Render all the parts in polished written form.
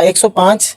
105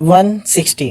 160।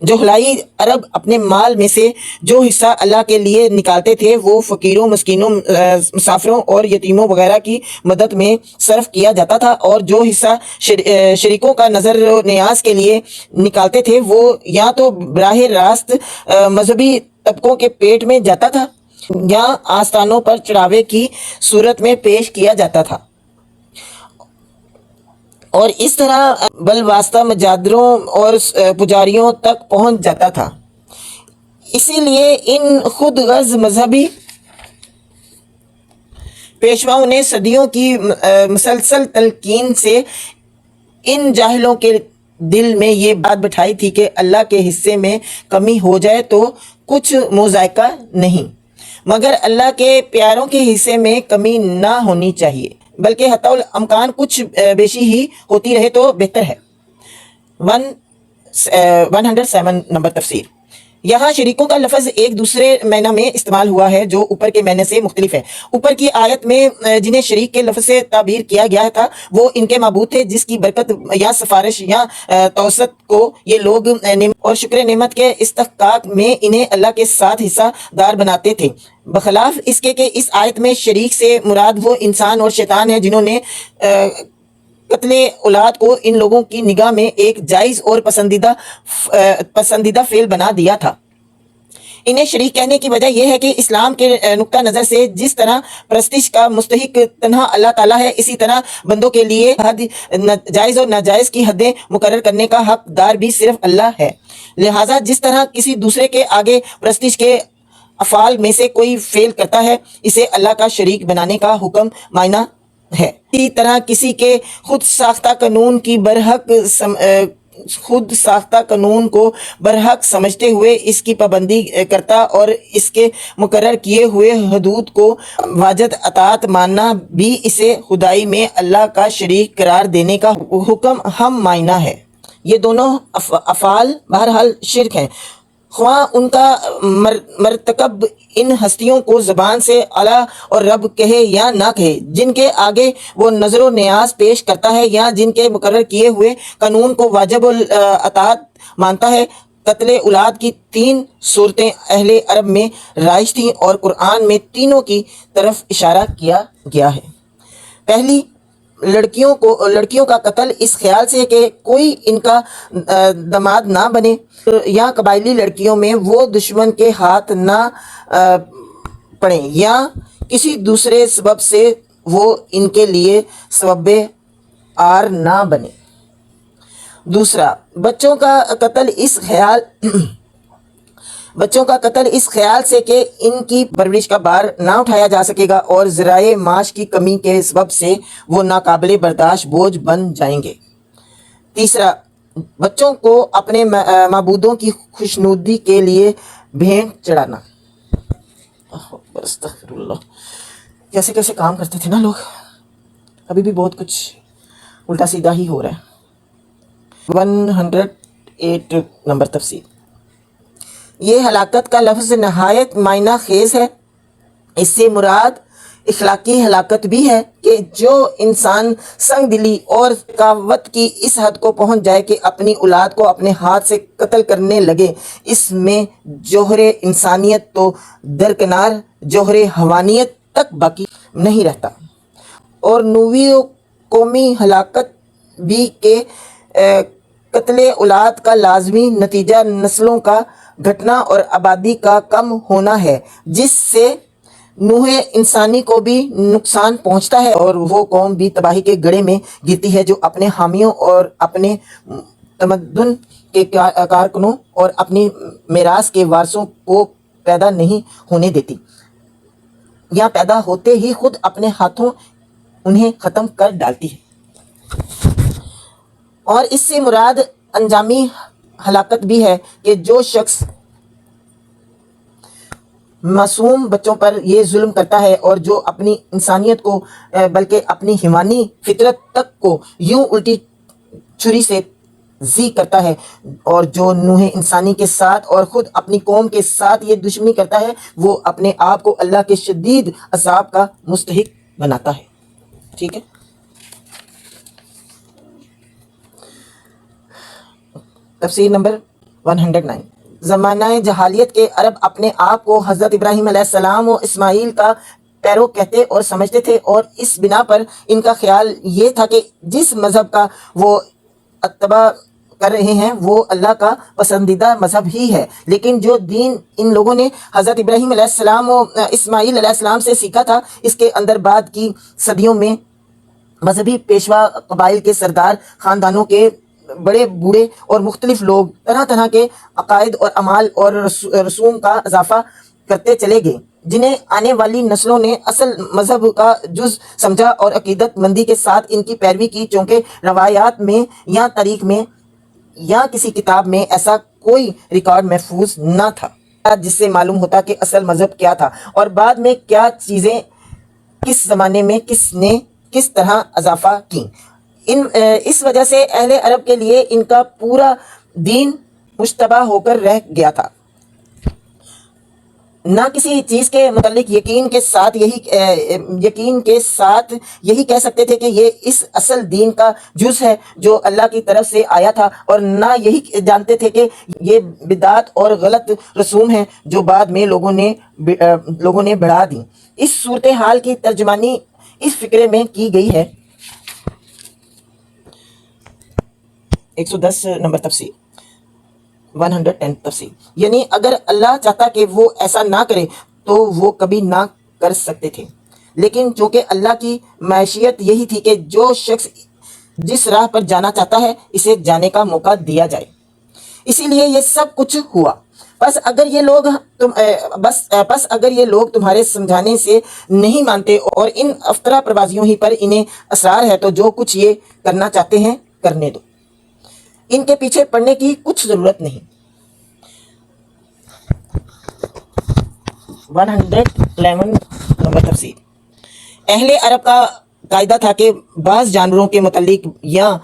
جوہلائی عرب اپنے مال میں سے جو حصہ اللہ کے لیے نکالتے تھے وہ فقیروں، مسکینوں، مسافروں اور یتیموں وغیرہ کی مدد میں صرف کیا جاتا تھا، اور جو حصہ شریکوں کا نظر و نیاز کے لیے نکالتے تھے وہ یا تو براہ راست مذہبی طبقوں کے پیٹ میں جاتا تھا یا آستانوں پر چڑھاوے کی صورت میں پیش کیا جاتا تھا، اور اس طرح بالواسطہ مجادروں اور پجاریوں تک پہنچ جاتا تھا۔ اسی لیے ان خود غرض مذہبی پیشواؤں نے صدیوں کی مسلسل تلقین سے ان جاہلوں کے دل میں یہ بات بٹھائی تھی کہ اللہ کے حصے میں کمی ہو جائے تو کچھ مذائقہ نہیں، مگر اللہ کے پیاروں کے حصے میں کمی نہ ہونی چاہیے، بلکہ حتی الامکان کچھ بیشی ہی ہوتی رہے تو بہتر ہے۔ 107 نمبر تفسیر۔ یہاں شریکوں کا لفظ ایک دوسرے معنی میں استعمال ہوا ہے جو اوپر کے معنی سے مختلف ہے۔ اوپر کی آیت میں جنہیں شریک کے لفظ سے تعبیر کیا گیا تھا وہ ان کے معبود تھے جس کی برکت یا سفارش یا توسط کو یہ لوگ اور شکر نعمت کے استحقاق میں انہیں اللہ کے ساتھ حصہ دار بناتے تھے، بخلاف اس کے کہ اس آیت میں شریک سے مراد وہ انسان اور شیطان ہیں جنہوں نے قتل اولاد کو ان لوگوں کی نگاہ میں ایک جائز اور پسندیدہ فعل بنا دیا تھا۔ انہیں شریک کہنے کی وجہ یہ ہے کہ اسلام کے نقطہ نظر سے جس طرح پرستش کا مستحق تنہا اللہ تعالیٰ ہے، اسی طرح بندوں کے لیے جائز اور ناجائز کی حدیں مقرر کرنے کا حقدار بھی صرف اللہ ہے۔ لہٰذا جس طرح کسی دوسرے کے آگے پرستش کے افعال میں سے کوئی فعل کرتا ہے اسے اللہ کا شریک بنانے کا حکم معنی ہے، اسی طرح کسی کے خود ساختہ قانون کو برحق سمجھتے ہوئے اس کی پابندی کرتا اور اس کے مقرر کیے ہوئے حدود کو واجب اطاعت ماننا بھی اسے خدائی میں اللہ کا شریک قرار دینے کا حکم ہم معنی ہے۔ یہ دونوں افعال بہرحال شرک ہیں، خواہ ان کا مرتکب ان ہستیوں کو زبان سے اللہ اور رب کہے یا نہ کہے، جن کے آگے وہ نظر و نیاز پیش کرتا ہے یا جن کے مقرر کیے ہوئے قانون کو واجب الاطاعت مانتا ہے۔ قتل اولاد کی 3 صورتیں اہل عرب میں رائج تھیں اور قرآن میں تینوں کی طرف اشارہ کیا گیا ہے۔ پہلی، لڑکیوں کا قتل اس خیال سے کہ کوئی ان کا داماد نہ بنے، یا قبائلی لڑکیوں میں وہ دشمن کے ہاتھ نہ پڑیں یا کسی دوسرے سبب سے وہ ان کے لیے سبب آر نہ بنے۔ دوسرا، بچوں کا قتل اس خیال سے کہ ان کی پرورش کا بار نہ اٹھایا جا سکے گا اور ذرائع معاش کی کمی کے سبب سے وہ ناقابل برداشت بوجھ بن جائیں گے۔ تیسرا، بچوں کو اپنے معبودوں کی خوشنودی کے لیے بھینٹ چڑھانا۔ استغفر اللہ، کیسے کیسے کام کرتے تھے نا لوگ، ابھی بھی بہت کچھ الٹا سیدھا ہی ہو رہا ہے۔ 108 نمبر تفسیر۔ یہ ہلاکت کا لفظ نہایت معنی خیز ہے، اس سے مراد اخلاقی ہلاکت بھی ہے کہ جو انسان سنگ دلی اور قوت کی اس حد کو پہنچ جائے کہ اپنی اولاد کو اپنے ہاتھ سے قتل کرنے لگے، اس میں جوہر انسانیت تو درکنار جوہر حیوانیت تک باقی نہیں رہتا۔ اور نوعی و قومی ہلاکت بھی کہ قتل اولاد کا لازمی نتیجہ نسلوں کا گھٹنا اور آبادی کا کم ہونا ہے، جس سے نوح انسانی کو بھی نقصان پہنچتا ہے اور وہ قوم بھی تباہی کے گڑھے میں گرتی ہے جو اپنے حامیوں اور اپنے تمدن کے کارکنوں اور اپنی میراث کے وارثوں کو پیدا نہیں ہونے دیتی، یا پیدا ہوتے ہی خود اپنے ہاتھوں انہیں ختم کر ڈالتی ہے۔ اور اس سے مراد انجامی ہلاکت بھی ہے کہ جو شخص معصوم بچوں پر یہ ظلم کرتا ہے اور جو اپنی انسانیت کو بلکہ اپنی حیوانی فطرت تک کو یوں الٹی چھری سے زی کرتا ہے، اور جو نوح انسانی کے ساتھ اور خود اپنی قوم کے ساتھ یہ دشمنی کرتا ہے وہ اپنے آپ کو اللہ کے شدید عذاب کا مستحق بناتا ہے۔ ٹھیک ہے، تفسیر نمبر 109 زمانہ جہالیت کے عرب اپنے آپ کو حضرت ابراہیم علیہ السلام و اسماعیل کا پیرو کہتے اور سمجھتے تھے، اور اس بنا پر ان کا خیال یہ تھا کہ جس مذہب کا وہ اتباع کر رہے ہیں وہ اللہ کا پسندیدہ مذہب ہی ہے۔ لیکن جو دین ان لوگوں نے حضرت ابراہیم علیہ السلام و اسماعیل علیہ السلام سے سیکھا تھا، اس کے اندر بعد کی صدیوں میں مذہبی پیشوا قبائل کے سردار، خاندانوں کے بڑے بوڑھے اور مختلف لوگ طرح طرح کے عقائد اور اعمال اور رسوم کا اضافہ کرتے چلے گئے، جنہیں آنے والی نسلوں نے اصل مذہب کا جز سمجھا اور عقیدت مندی کے ساتھ ان کی پیروی کی، چونکہ روایات میں یا تاریخ میں یا کسی کتاب میں ایسا کوئی ریکارڈ محفوظ نہ تھا جس سے معلوم ہوتا کہ اصل مذہب کیا تھا اور بعد میں کیا چیزیں کس زمانے میں کس نے کس طرح اضافہ کی۔ اس وجہ سے اہل عرب کے لیے ان کا پورا دین مشتبہ ہو کر رہ گیا تھا، نہ کسی چیز کے متعلق یقین کے ساتھ یہی کہہ سکتے تھے کہ یہ اس اصل دین کا جز ہے جو اللہ کی طرف سے آیا تھا، اور نہ یہی جانتے تھے کہ یہ بدعات اور غلط رسوم ہیں جو بعد میں لوگوں نے بڑھا دی۔ اس صورتحال کی ترجمانی اس فقرے میں کی گئی ہے۔ 110 نمبر تفسیر 110 تفسیر، یعنی اگر اللہ چاہتا کہ وہ ایسا نہ کرے تو وہ کبھی نہ کر سکتے تھے، لیکن چونکہ اللہ کی معیشت یہی تھی کہ جو شخص جس راہ پر جانا چاہتا ہے اسے جانے کا موقع دیا جائے، اسی لیے یہ سب کچھ ہوا۔ پس اگر یہ لوگ تمہارے سمجھانے سے نہیں مانتے اور ان افطرا پروازیوں ہی پر انہیں اصرار ہے تو جو کچھ یہ کرنا چاہتے ہیں کرنے دو، ان کے پیچھے پڑنے کی کچھ ضرورت نہیں۔ 111 نمبر تفسیر، اہل عرب کا قاعدہ تھا کہ بعض جانوروں کے متعلق یا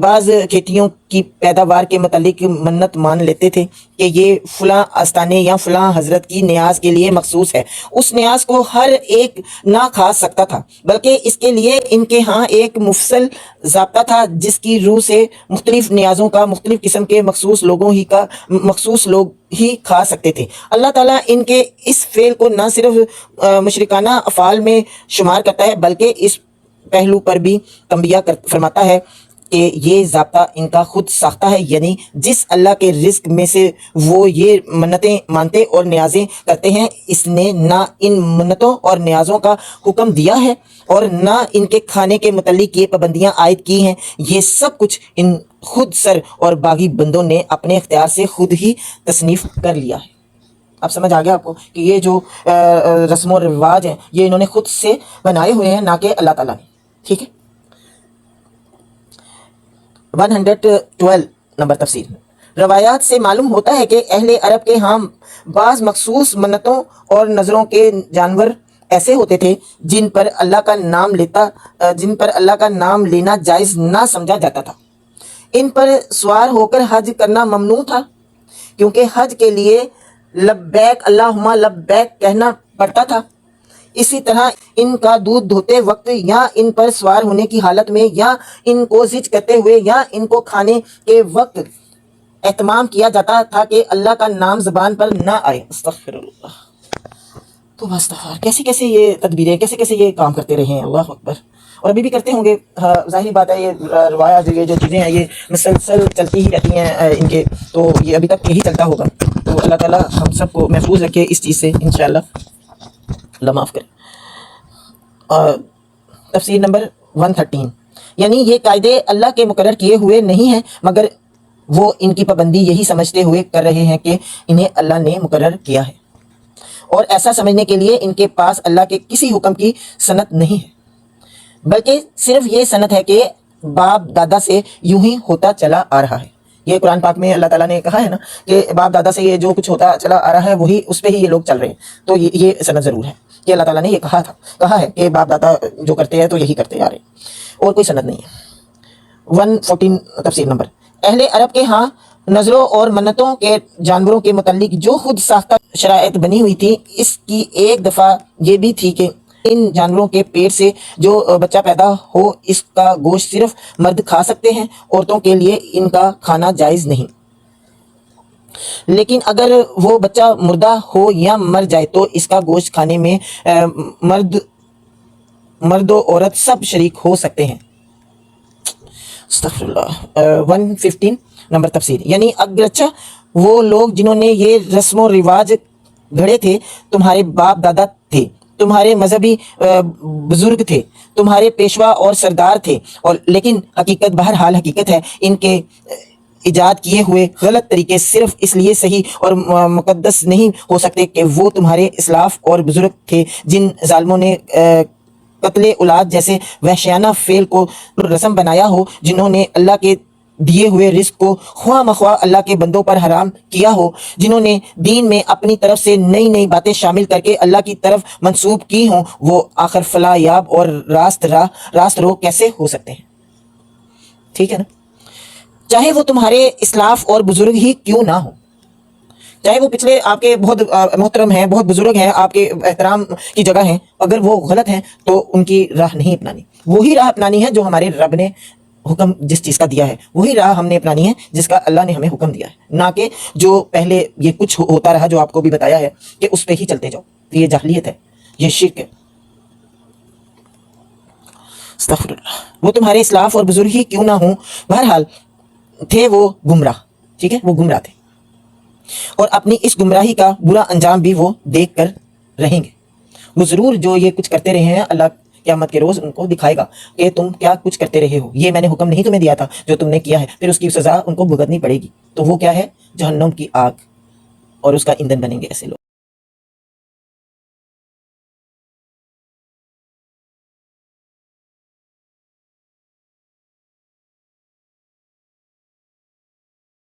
بعض کھیتیوں کی پیداوار کے متعلق منت مان لیتے تھے کہ یہ فلاں آستانے یا فلاں حضرت کی نیاز کے لیے مخصوص ہے۔ اس نیاز کو ہر ایک نہ کھا سکتا تھا، بلکہ اس کے لیے ان کے ہاں ایک مفصل ضابطہ تھا جس کی روح سے مختلف نیازوں کا مختلف قسم کے مخصوص لوگ ہی کھا سکتے تھے۔ اللہ تعالیٰ ان کے اس فعل کو نہ صرف مشرکانہ افعال میں شمار کرتا ہے بلکہ اس پہلو پر بھی تنبیہ فرماتا ہے کہ یہ ضابطہ ان کا خود ساختہ ہے، یعنی جس اللہ کے رزق میں سے وہ یہ منتیں مانتے اور نیازیں کرتے ہیں، اس نے نہ ان منتوں اور نیازوں کا حکم دیا ہے اور نہ ان کے کھانے کے متعلق یہ پابندیاں عائد کی ہیں۔ یہ سب کچھ ان خود سر اور باغی بندوں نے اپنے اختیار سے خود ہی تصنیف کر لیا ہے۔ اب سمجھ آ گیا آپ کو کہ یہ جو رسم و رواج ہیں یہ انہوں نے خود سے بنائے ہوئے ہیں، نہ کہ اللہ تعالیٰ نے۔ ٹھیک ہے۔ 112 نمبر تفسیر، روایات سے معلوم ہوتا ہے کہ اہل عرب کے ہاں بعض مخصوص منتوں اور نظروں کے جانور ایسے ہوتے تھے جن پر اللہ کا نام لینا جائز نہ سمجھا جاتا تھا۔ ان پر سوار ہو کر حج کرنا ممنوع تھا، کیونکہ حج کے لیے لبیک اللہم لبیک کہنا پڑتا تھا۔ اسی طرح ان کا دودھ دھوتے وقت یا ان پر سوار ہونے کی حالت میں یا ان کو زج کرتے ہوئے یا ان کو کھانے کے وقت اہتمام کیا جاتا تھا کہ اللہ کا نام زبان پر نہ آئے۔ استغفر اللہ، تو استغفار، کیسے یہ تدبیریں، کیسے یہ کام کرتے رہے ہیں، اللہ اکبر، اور ابھی بھی کرتے ہوں گے۔ ظاہری بات ہے یہ روایات یہ جو چیزیں ہیں یہ مسلسل چلتی ہی رہتی ہیں ان کے، تو یہ ابھی تک یہی چلتا ہوگا۔ تو اللہ تعالیٰ ہم سب کو محفوظ رکھے اس چیز سے انشاءاللہ، اللہ معاف کرے۔ تفسیر نمبر 113، یعنی یہ قاعدے اللہ کے مقرر کیے ہوئے نہیں ہیں مگر وہ ان کی پابندی یہی سمجھتے ہوئے کر رہے ہیں کہ انہیں اللہ نے مقرر کیا ہے، اور ایسا سمجھنے کے لیے ان کے پاس اللہ کے کسی حکم کی سند نہیں ہے، بلکہ صرف یہ سند ہے کہ باپ دادا سے یوں ہی ہوتا چلا آ رہا ہے۔ یہ قرآن پاک میں اللہ تعالیٰ نے کہا ہے نا کہ باپ دادا سے یہ جو کچھ ہوتا چلا آ رہا ہے وہی اس پہ ہی یہ لوگ چل رہے ہیں، تو یہ سند ضرور ہے کہ اللہ تعالیٰ نے یہ کہا ہے کہ باپ دادا جو کرتے ہیں تو یہی کرتے آ رہے ہیں، اور کوئی سند نہیں ہے۔ 114 تفسیر نمبر، اہل عرب کے ہاں نظروں اور منتوں کے جانوروں کے متعلق جو خود ساختہ شرائط بنی ہوئی تھی، اس کی ایک دفعہ یہ بھی تھی کہ ان جانوروں کے پیٹ سے جو بچہ پیدا ہو اس کا گوشت صرف مرد کھا سکتے ہیں، عورتوں کے لیے ان کا کھانا جائز نہیں۔ لیکن اگر وہ بچہ مردہ ہو یا مر جائے تو اس کا گوشت کھانے میں مرد و عورت سب شریک ہو سکتے ہیں۔ استغفر اللہ۔ 115 نمبر تفسیر، یعنی اگرچہ وہ لوگ جنہوں نے یہ رسم و رواج گھڑے تھے تمہارے باپ دادا تھے، تمہارے مذہبی بزرگ تھے، تمہارے پیشوا اور سردار تھے، اور لیکن حقیقت بہرحال حقیقت ہے ان کے ایجاد کیے ہوئے غلط طریقے صرف اس لیے صحیح اور مقدس نہیں ہو سکتے کہ وہ تمہارے اسلاف اور بزرگ تھے جن ظالموں نے قتل اولاد جیسے وحشیانہ فعل کو رسم بنایا ہو، جنہوں نے اللہ کے دیے ہوئے رزق کو خواہ مخواہ اللہ کے بندوں پر حرام کیا ہو، جنہوں نے دین میں اپنی طرف سے نئی نئی باتیں شامل کر کے اللہ کی طرف منسوب کی ہوں، وہ آخر فلاح یاب اور راست رو کیسے ہو سکتے ہیں؟ ٹھیک ہے نا؟ چاہے وہ تمہارے اسلاف اور بزرگ ہی کیوں نہ ہو، چاہے وہ پچھلے آپ کے بہت محترم ہیں، بہت بزرگ ہیں، آپ کے احترام کی جگہ ہیں، اگر وہ غلط ہیں تو ان کی راہ نہیں اپنانی، وہی راہ اپنانی ہے جو ہمارے رب نے حکم جس چیز کا دیا ہے، وہی راہ ہم نے اپنانی ہے جس کا اللہ نے ہمیں حکم دیا ہے، نہ کہ جو پہلے یہ کچھ ہوتا رہا جو آپ کو بھی بتایا ہے کہ اس پہ ہی چلتے جاؤ۔ یہ جاہلیت ہے، یہ شرک ہے۔ استغفر اللہ۔ وہ تمہارے اسلاف اور بزرگ ہی کیوں نہ ہوں، بہرحال تھے وہ گمراہ، ٹھیک ہے، وہ گمراہ تھے، اور اپنی اس گمراہی کا برا انجام بھی وہ دیکھ کر رہیں گے۔ وہ ضرور جو یہ کچھ کرتے رہے ہیں اللہ قیامت کے روز ان کو دکھائے گا کہ تم کیا کچھ کرتے رہے ہو، یہ میں نے حکم نہیں تمہیں دیا تھا جو تم نے کیا ہے، پھر اس کی سزا ان کو بھگتنی پڑے گی، تو وہ کیا ہے؟ جہنم کی آگ، اور اس کا ایندھن بنیں گے ایسے لوگ۔